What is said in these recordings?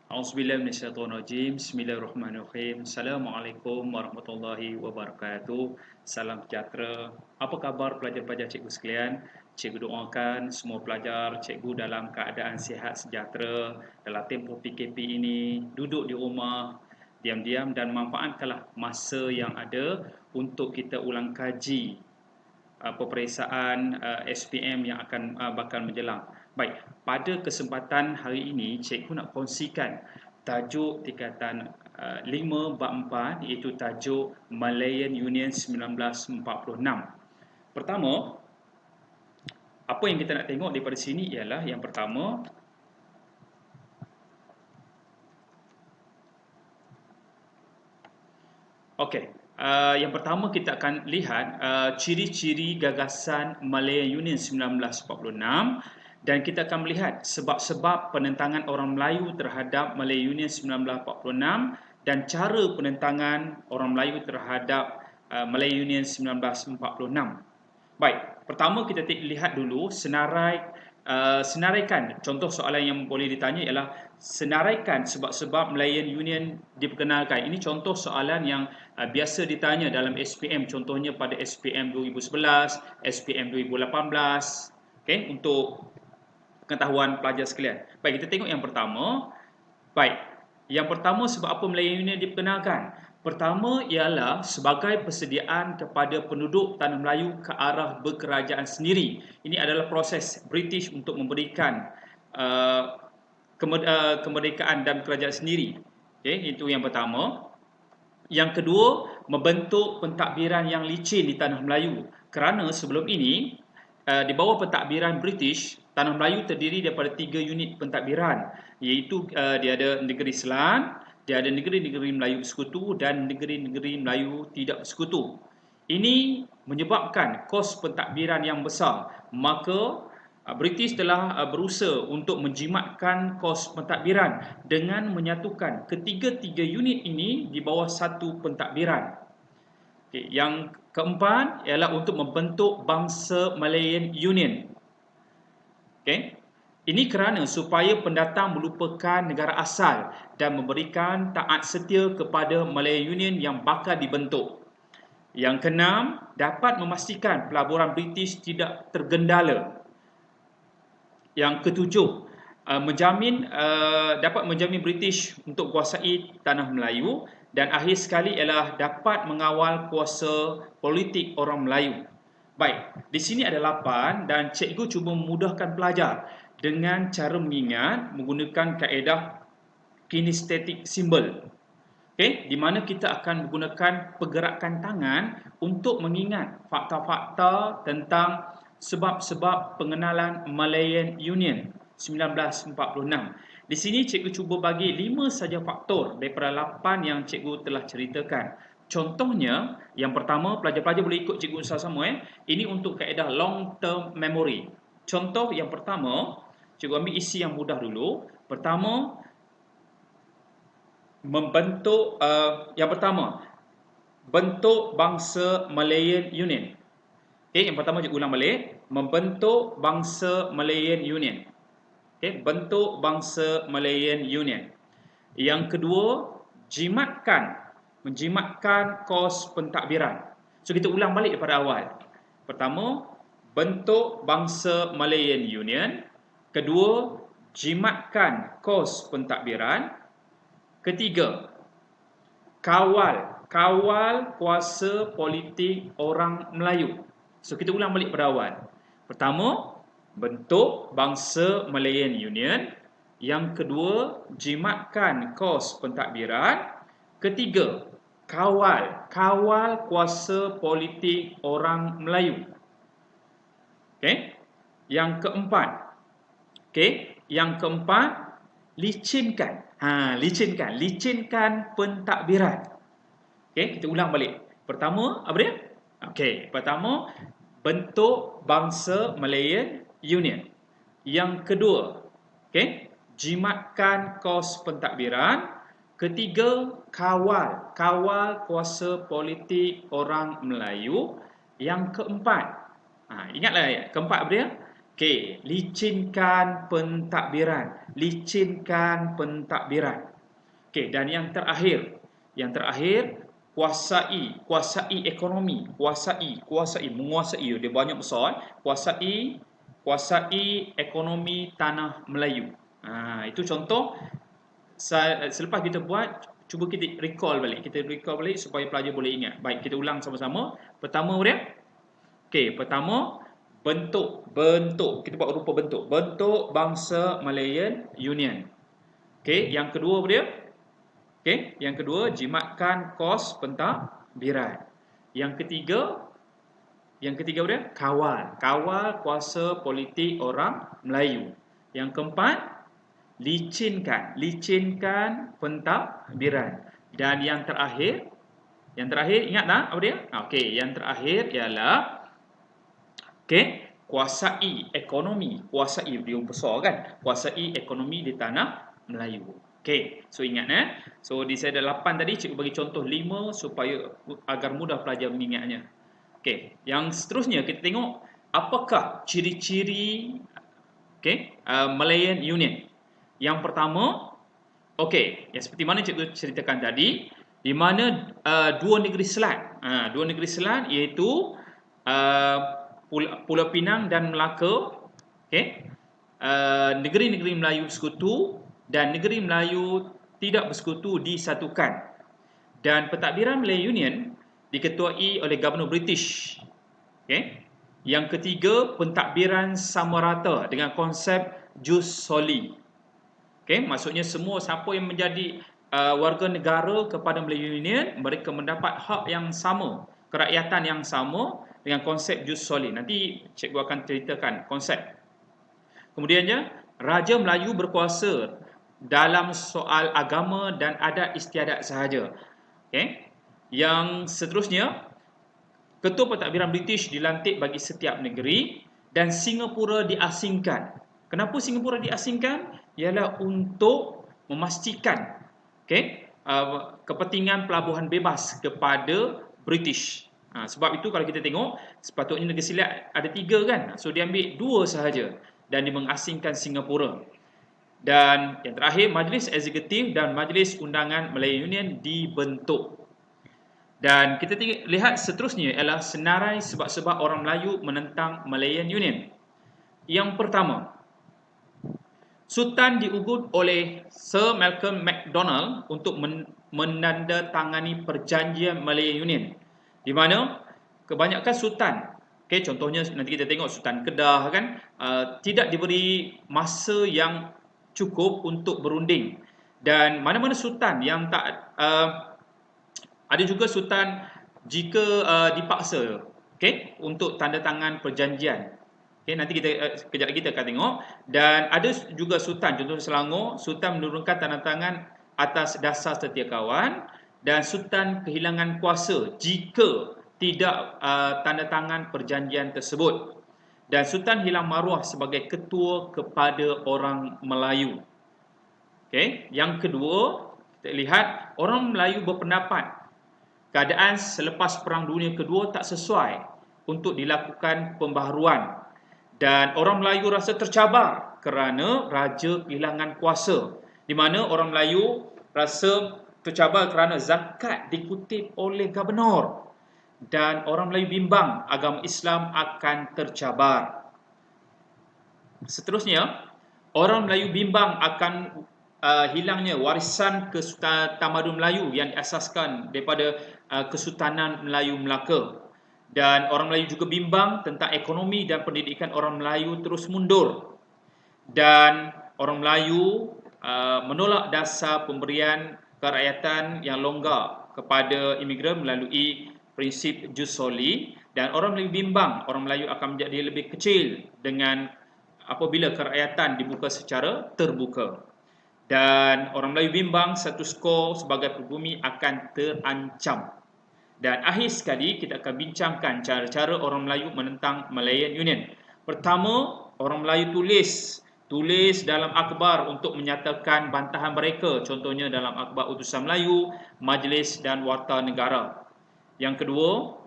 Auzubillahi minasyaitonirrajim. Bismillahirrahmanirrahim. Assalamualaikum warahmatullahi wabarakatuh. Salam sejahtera. Apa khabar pelajar-pelajar cikgu sekalian? Cikgu doakan semua pelajar cikgu dalam keadaan sihat sejahtera dalam tempoh PKP ini, duduk di rumah diam-diam dan manfaatkanlah masa yang ada untuk kita ulang kaji peperiksaan SPM yang akan bakal menjelang. Baik, pada kesempatan hari ini cikgu nak kongsikan tajuk tingkatan 5 bab 4 iaitu tajuk Malayan Union 1946. Pertama, apa yang kita nak tengok daripada sini ialah yang pertama, okey. Yang pertama kita akan lihat ciri-ciri gagasan Malayan Union 1946 dan kita akan melihat sebab-sebab penentangan orang Melayu terhadap Malayan Union 1946 dan cara penentangan orang Melayu terhadap Malayan Union 1946. Baik, pertama kita lihat dulu senaraikan. Contoh soalan yang boleh ditanya ialah senaraikan sebab-sebab Malayan Union diperkenalkan. Ini contoh soalan yang biasa ditanya dalam SPM. Contohnya pada SPM 2011, SPM 2018. Okey, untuk pengetahuan pelajar sekalian. Baik, kita tengok yang pertama. Baik, yang pertama sebab apa Malayan Union diperkenalkan? Pertama ialah sebagai persediaan kepada penduduk Tanah Melayu ke arah berkerajaan sendiri. Ini adalah proses British untuk memberikan kemerdekaan dan kerajaan sendiri. Okay, itu yang pertama. Yang kedua, membentuk pentadbiran yang licin di Tanah Melayu. Kerana sebelum ini, di bawah pentadbiran British, Tanah Melayu terdiri daripada 3 unit pentadbiran, iaitu dia ada negeri Selan, dia ada negeri-negeri Melayu bersekutu dan negeri-negeri Melayu tidak bersekutu. Ini menyebabkan kos pentadbiran yang besar. Maka British telah berusaha untuk menjimatkan kos pentadbiran dengan menyatukan ketiga-tiga unit ini di bawah satu pentadbiran. Okay. Yang keempat ialah untuk membentuk bangsa Malayan Union. Okay. Ini kerana supaya pendatang melupakan negara asal dan memberikan taat setia kepada Malayan Union yang bakal dibentuk. Yang keenam, dapat memastikan pelaburan British tidak tergendala. Yang ketujuh, dapat menjamin British untuk kuasai Tanah Melayu. Dan akhir sekali ialah dapat mengawal kuasa politik orang Melayu. Baik, di sini ada 8 dan cikgu cuba memudahkan pelajar dengan cara mengingat menggunakan kaedah kinesthetic symbol. Okay, di mana kita akan menggunakan pergerakan tangan untuk mengingat fakta-fakta tentang sebab-sebab pengenalan Malayan Union 1946. Di sini cikgu cuba bagi 5 saja faktor daripada 8 yang cikgu telah ceritakan. Contohnya, yang pertama, pelajar-pelajar boleh ikut cikgu sama-sama. Ini untuk kaedah long term memory. Contoh yang pertama, cikgu ambil isi yang mudah dulu. Pertama, bentuk bangsa Malayan Union. Okay, yang pertama cikgu ulang balik, membentuk bangsa Malayan Union. Okay, bentuk bangsa Malayan Union. Yang kedua, menjimatkan kos pentadbiran. So kita ulang balik daripada awal. Pertama, bentuk bangsa Malayan Union. Kedua, jimatkan kos pentadbiran. Ketiga, kawal kuasa politik orang Melayu. So kita ulang balik pada awal. Pertama, bentuk bangsa Malayan Union. Yang kedua, jimatkan kos pentadbiran. Ketiga, kawal kuasa politik orang Melayu. Okey. Yang keempat, licinkan pentadbiran. Okey, kita ulang balik. Pertama, apa dia? Okey, pertama, bentuk bangsa Malayan Union. Yang kedua, okey, jimatkan kos pentadbiran. Ketiga, kawal kuasa politik orang Melayu. Yang keempat, ingatlah keempat apa dia? Okey, licinkan pentadbiran. Licinkan pentadbiran. Okey, dan yang terakhir, kuasai ekonomi, menguasai, dia banyak besar, kuasai ekonomi tanah Melayu. Itu contoh. Selepas kita buat, cuba kita recall balik supaya pelajar boleh ingat. Baik, kita ulang sama-sama. Pertama dia, pertama bentuk. Kita buat rupa bentuk. Bentuk Bangsa Malayan Union. Yang kedua dia, yang kedua, jimatkan kos pentadbiran. Yang ketiga dia, kawal kuasa politik orang Melayu. Yang keempat, licinkan pentadbiran. Dan yang terakhir ingat tak apa dia? Yang terakhir ialah kuasai ekonomi. Dia besar kan? Kuasai ekonomi di tanah Melayu. So ingat So saya ada 8 tadi, cikgu bagi contoh 5 supaya agar mudah pelajar mengingatnya. Yang seterusnya kita tengok apakah ciri-ciri Malayan Union. Yang pertama, yang seperti mana cikgu ceritakan tadi, di mana dua negeri selat iaitu Pulau Pinang dan Melaka, negeri-negeri Melayu bersekutu dan negeri Melayu tidak bersekutu disatukan. Dan pentadbiran Malayan Union diketuai oleh Gubernur British. Yang ketiga, pentadbiran sama rata dengan konsep jus soli. Maksudnya semua siapa yang menjadi warga negara kepada Malayan Union, mereka mendapat hak yang sama, kerakyatan yang sama dengan konsep jus soli. Nanti cikgu akan ceritakan konsep. Kemudiannya, Raja Melayu berkuasa dalam soal agama dan adat istiadat sahaja. Yang seterusnya, Ketua Pentadbiran British dilantik bagi setiap negeri dan Singapura diasingkan. Kenapa Singapura diasingkan? Ialah untuk memastikan kepentingan pelabuhan bebas kepada British. Sebab itu kalau kita tengok, sepatutnya negeri selat ada 3 kan? So dia ambil 2 sahaja dan dia mengasingkan Singapura. Dan yang terakhir, Majlis Eksekutif dan Majlis Undangan Malayan Union dibentuk. Dan kita lihat seterusnya ialah senarai sebab-sebab orang Melayu menentang Malayan Union. Yang pertama, Sultan diugut oleh Sir Malcolm MacDonald untuk menandatangani perjanjian Malayan Union, di mana kebanyakan sultan, contohnya nanti kita tengok Sultan Kedah kan, tidak diberi masa yang cukup untuk berunding. Dan mana-mana sultan yang tak ada juga sultan jika dipaksa untuk tanda tangan perjanjian. Nanti kita kejap lagi kita akan tengok. Dan ada juga sultan, contoh Selangor, sultan menurunkan tanda tangan atas dasar setia kawan, dan sultan kehilangan kuasa jika tidak tanda tangan perjanjian tersebut. Dan sultan hilang maruah sebagai ketua kepada orang Melayu. Yang kedua, kita lihat orang Melayu berpendapat keadaan selepas Perang Dunia Kedua tak sesuai untuk dilakukan pembaharuan. Dan orang Melayu rasa tercabar kerana raja kehilangan kuasa. Di mana orang Melayu rasa tercabar kerana zakat dikutip oleh gubernur. Dan orang Melayu bimbang agama Islam akan tercabar. Seterusnya, orang Melayu bimbang akan hilangnya warisan Tamadun Melayu yang diasaskan daripada Kesultanan Melayu Melaka. Dan orang Melayu juga bimbang tentang ekonomi dan pendidikan orang Melayu terus mundur. Dan orang Melayu menolak dasar pemberian kerakyatan yang longgar kepada imigran melalui prinsip jus soli. Dan orang Melayu bimbang orang Melayu akan menjadi lebih kecil dengan apabila kerakyatan dibuka secara terbuka. Dan orang Melayu bimbang status quo sebagai pribumi akan terancam. Dan akhir sekali kita akan bincangkan cara-cara orang Melayu menentang Malayan Union. Pertama, orang Melayu tulis dalam akhbar untuk menyatakan bantahan mereka, contohnya dalam akhbar Utusan Melayu, Majlis dan Warta Negara. Yang kedua,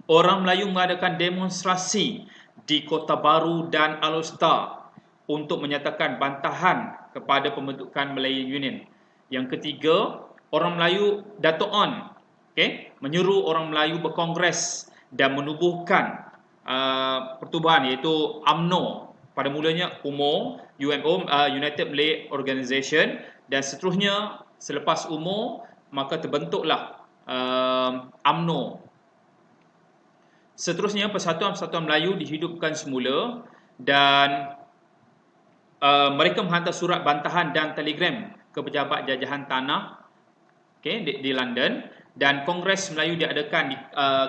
orang Melayu mengadakan demonstrasi di Kota Baru dan Alor-Setar untuk menyatakan bantahan kepada pembentukan Malayan Union. Yang ketiga, orang Melayu Dato' On menyuruh orang Melayu berkongres dan menubuhkan pertubuhan iaitu UMNO, pada mulanya UMO, United Malay Organisation, dan seterusnya selepas UMO maka terbentuklah UMNO. Seterusnya Persatuan-Persatuan Melayu dihidupkan semula dan mereka menghantar surat bantahan dan telegram ke pejabat jajahan tanah di London, dan Kongres Melayu diadakan di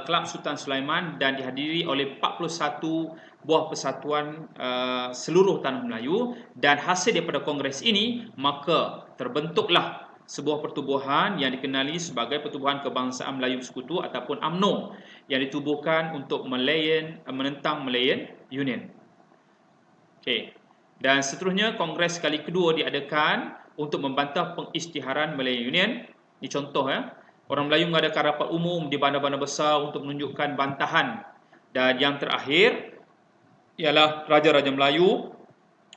Kelab Sultan Sulaiman dan dihadiri oleh 41 buah persatuan seluruh tanah Melayu, dan hasil daripada kongres ini maka terbentuklah sebuah pertubuhan yang dikenali sebagai Pertubuhan Kebangsaan Melayu Sekutu ataupun UMNO yang ditubuhkan untuk menentang Malayan Union. Dan seterusnya kongres kali kedua diadakan untuk membantah pengisytiharan Malayan Union. Ini contoh orang Melayu mengadakan rapat umum di bandar-bandar besar untuk menunjukkan bantahan. Dan yang terakhir ialah Raja-Raja Melayu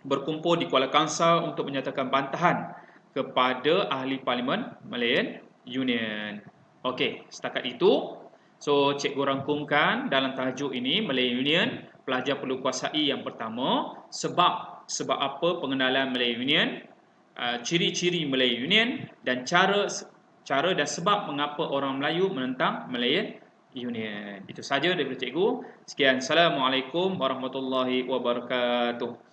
berkumpul di Kuala Kangsar untuk menyatakan bantahan kepada ahli Parlimen Malayan Union. Okey, setakat itu. So, cikgu rangkumkan dalam tajuk ini, Malayan Union, pelajar perlu kuasai yang pertama, sebab apa pengenalan Malayan Union, ciri-ciri Malayan Union, dan cara dan sebab mengapa orang Melayu menentang Malayan Union. Itu saja daripada cikgu. Sekian. Assalamualaikum warahmatullahi wabarakatuh.